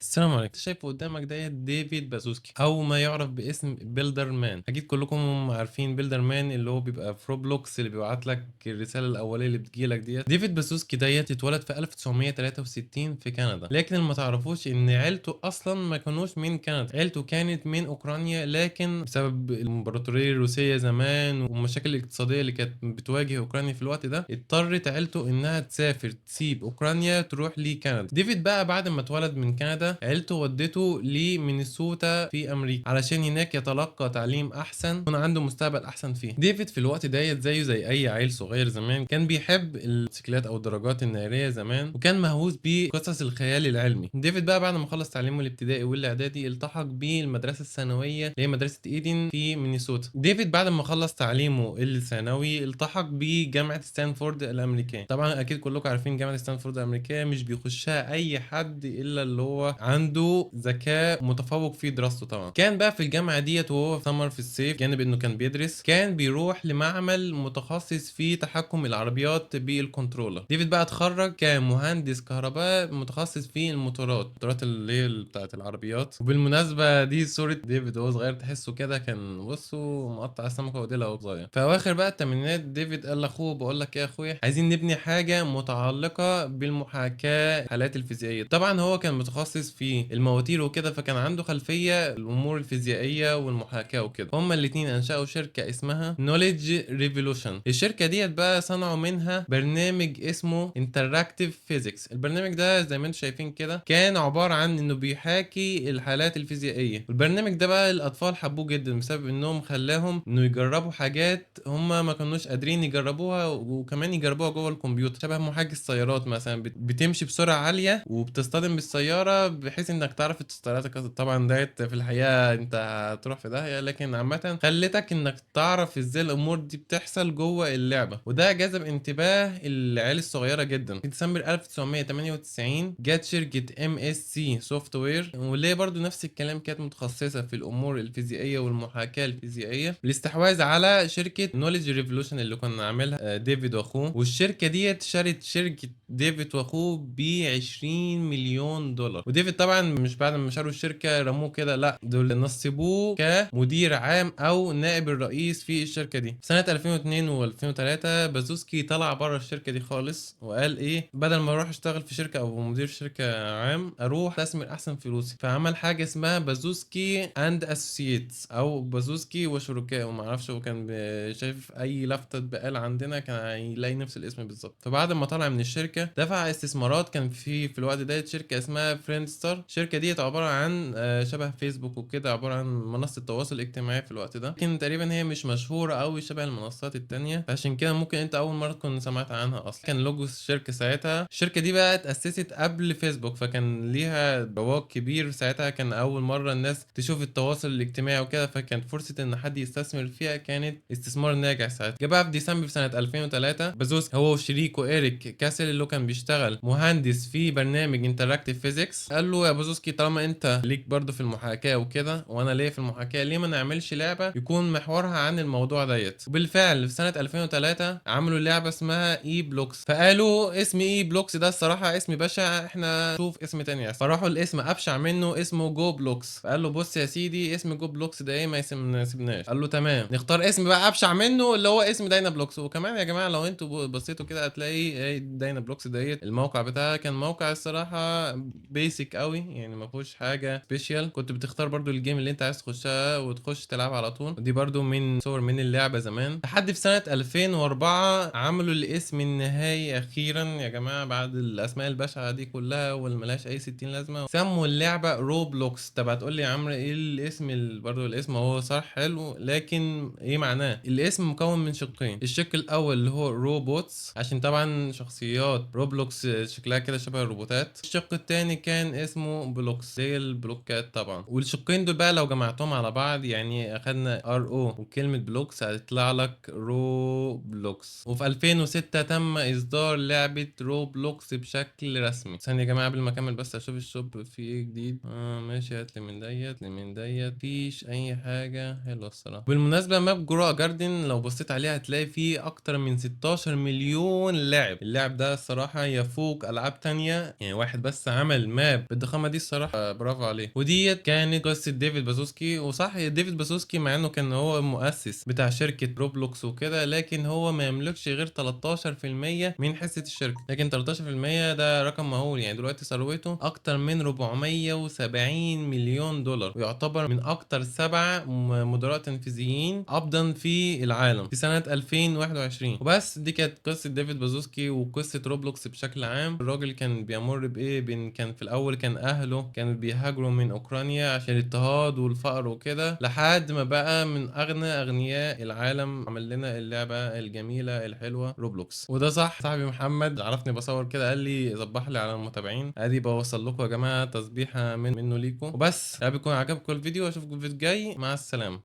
السلام عليكم. انت شايفه قدامك ديت ديفيد بازوسكي او ما يعرف باسم بيلدر مان. اكيد كلكم عارفين بيلدر مان اللي هو بيبقى في روبلوكس اللي بيبعت لك الرساله الاوليه اللي بتجيلك ديت. ديفيد بازوسكي ديت اتولد في 1963 في كندا، لكن اللي ما تعرفوش ان عيلته اصلا ما كانوش من كندا، عيلته كانت من اوكرانيا، لكن بسبب الامبراطوريه الروسيه زمان والمشاكل الاقتصاديه اللي كانت بتواجه اوكرانيا في الوقت ده، اضطرت عيلته انها تسافر تسيب اوكرانيا تروح لكندا. ديفيد بقى بعد ما اتولد من كندا عيلته ودته لمينيسوتا في امريكا علشان هناك يتلقى تعليم احسن يكون عنده مستقبل احسن فيه. ديفيد في الوقت ديت زيه زي اي عيل صغير زمان كان بيحب الموتوسيكلات او الدراجات الناريه زمان، وكان مهووس بقصص الخيال العلمي. ديفيد بقى بعد ما خلص تعليمه الابتدائي والاعدادي التحق بالمدرسه الثانويه اللي هي مدرسه ايدن في مينيسوتا. ديفيد بعد ما خلص تعليمه الثانوي التحق بجامعه ستانفورد الامريكيه. طبعا اكيد كلكم عارفين جامعه ستانفورد الامريكيه مش بيخشها اي حد الا اللي هو عنده ذكاء متفوق في دراسته. طبعا كان بقى في الجامعه ديت وهو في سمر في الصيف، جانب انه كان بيدرس كان بيروح لمعمل متخصص في تحكم العربيات بالكنترولر. ديفيد بقى اتخرج كمهندس كهرباء متخصص في الموتورات اللي هي بتاعت العربيات. وبالمناسبه دي صوره ديفيد وهو صغير، تحسه كده كان بصوا مقطع السمكه وديلها وهو صغير. في اواخر بقى الثمانينات ديفيد قال لاخوه بقول لك ايه يا اخويا، عايزين نبني حاجه متعلقه بالمحاكاه الحالات الفيزيائيه. طبعا هو كان متخصص في المواتير وكده، فكان عنده خلفيه الامور الفيزيائيه والمحاكاه وكده. هما الاثنين انشأوا شركه اسمها نوليدج ريفولوشن. الشركه ديت بقى صنعوا منها برنامج اسمه انتراكتيف فيزيكس. البرنامج ده زي ما انتم شايفين كده كان عباره عن انه بيحاكي الحالات الفيزيائيه. البرنامج ده بقى الاطفال حبوه جدا بسبب انهم خلاهم انه يجربوا حاجات هم ما كانوش قادرين يجربوها، وكمان يجربوها جوه الكمبيوتر، شبه محاكي السيارات مثلا بتمشي بسرعه عاليه وبتصطدم بالسياره بحيث انك تعرف السيارات. طبعا ديت في الحقيقه انت هتروح في داهيه، لكن عامه خلتك انك تعرف ازاي الامور دي بتحصل جوه اللعبه، وده جذب انتباه العيال الصغيره جدا. في ديسمبر 1998 جت شركه ام اس سي سوفت وير، واللي هي برضو نفس الكلام كانت متخصصه في الامور الفيزيائيه والمحاكاه الفيزيائيه، الاستحواذ على شركه نوليدج ريفولوشن اللي كنا عاملها ديفيد واخوه. والشركه ديت شرت شركه ديفيد واخوه ب 20 مليون دولار. وديفيد طبعا مش بعد ما شروا الشركه رموه كده، لا دول نصبوه كمدير عام او نائب الرئيس في الشركه دي. سنه 2002 و2003 بازوسكي طلع بره الشركه دي خالص وقال ايه، بدل ما اروح اشتغل في شركه او مدير شركه عام اروح استثمر احسن فلوسي. فعمل حاجه اسمها بازوسكي اند اسوسييتس او بازوسكي وشركائه، وما اعرفش هو كان شايف اي لفته بقال عندنا كان هيلاقي نفس الاسم بالظبط. فبعد ما طلع من الشركه دفع استثمارات. كان في الوقت ده شركه اسمها فريندستار. الشركه دي عباره عن شبه فيسبوك وكده، عباره عن منصه تواصل اجتماعي في الوقت ده، لكن تقريبا هي مش مشهوره قوي شبه المنصات التانية، فعشان كده ممكن انت اول مره تكون سمعت عنها اصلا. كان لوجو الشركه ساعتها، الشركه دي بقى اتاسست قبل فيسبوك، فكان ليها رواج كبير ساعتها، كان اول مره الناس تشوف التواصل الاجتماعي وكده، فكانت فرصه ان حد يستثمر فيها كانت استثمار ناجح ساعتها. جه بقى في ديسمبر سنه 2003 بازوس هو وشريكه ايريك كاسل اللي هو كان بيشتغل مهندس في برنامج انتراكتيف فيزيكس، قال له يا بازوسكي طالما انت ليك برضه في المحاكاه وكده وانا ليا في المحاكاه، ليه ما نعملش لعبه يكون محورها عن الموضوع ديت. وبالفعل في سنه 2003 عملوا لعبه اسمها اي بلوكس. فقالوا اسم اي بلوكس ده الصراحه اسم بشع، احنا شوف اسم تاني احسن. فراحوا الاسم ابشع منه اسمه جو بلوكس. فقال له بص يا سيدي اسم جو بلوكس ده ايه ما يسيبناش. قال له تمام نختار اسم بقى ابشع منه اللي هو اسم داينا بلوكس. وكمان يا جماعه لو انتوا بصيتوا كده هتلاقي ايه داينا بلوكس ديت الموقع بتاعها كان موقع الصراحه بيسك قوي، يعني ما فيهوش حاجه سبيشال. كنت بتختار برضو الجيم اللي انت عايز تخشها وتخش تلعب على طول. ودي برضو من صور من اللعبه زمان. لحد في سنه 2004 عملوا الاسم النهائي اخيرا يا جماعه، بعد الاسماء البشعه دي كلها واللي ملهاش اي 60 لازمه، سموا اللعبه روبلوكس. طب هتقول لي يا عمرو ايه الاسم برضو الاسم هو صح حلو، لكن ايه معناه؟ الاسم مكون من شقين. الشق الاول اللي هو روبوتس عشان طبعا شخصيات روبلوكس شكلها كده شبه الروبوتات. الشق التاني كان اسمه بلوكس زي البلوكات طبعا. والشقين دول بقى لو جمعتهم على بعض يعني اخدنا ار او وكلمه بلوكس هتطلع لك روبلوكس. وفي 2006 تم اصدار لعبه روبلوكس بشكل رسمي. ثانيه يا جماعه قبل ما اكمل بس اشوف الشوب فيه ايه جديد. ماشي هات لي من ديت لمن ديت، مفيش اي حاجه حلوه الصراحه. بالمناسبه ماب جرو جاردن لو بصيت عليها هتلاقي فيه اكتر من 16 مليون لاعب. اللعب ده الصراحه يفوق العاب تانية، يعني واحد بس عمل ماب بالضخامة دي الصراحة برافو عليه. وديّة كانت قصة ديفيد بازوسكي. وصح ديفيد بازوسكي مع إنه كان هو المؤسس بتاع شركة روبلوكس وكده، لكن هو ما يملكش غير 13% من حصة الشركة، لكن 13% ده رقم مهول. يعني دلوقتي ثروته أكتر من 470 مليون دولار، ويعتبر من أكتر 7 مدراء تنفيذيين قبضًا في العالم في سنة 2021. وبس دي كانت قصة ديفيد بازوسكي وقصة روبلوكس بشكل عام. الراجل كان بيمر بإيه، كان في الأول كان أهله كانوا بيهاجروا من أوكرانيا عشان الاضطهاد والفقر وكده، لحد ما بقى من أغنى أغنياء العالم. عمل لنا اللعبة الجميلة الحلوة روبلوكس. وده صح صاحبي محمد عرفني بصور كده، قال لي صبح لي على المتابعين، ادي بوصل لكم يا جماعة تسبيحة منه ليكم. وبس يا رب يكون عجبكم الفيديو، واشوفكم في الفيديو الجاي. مع السلامة.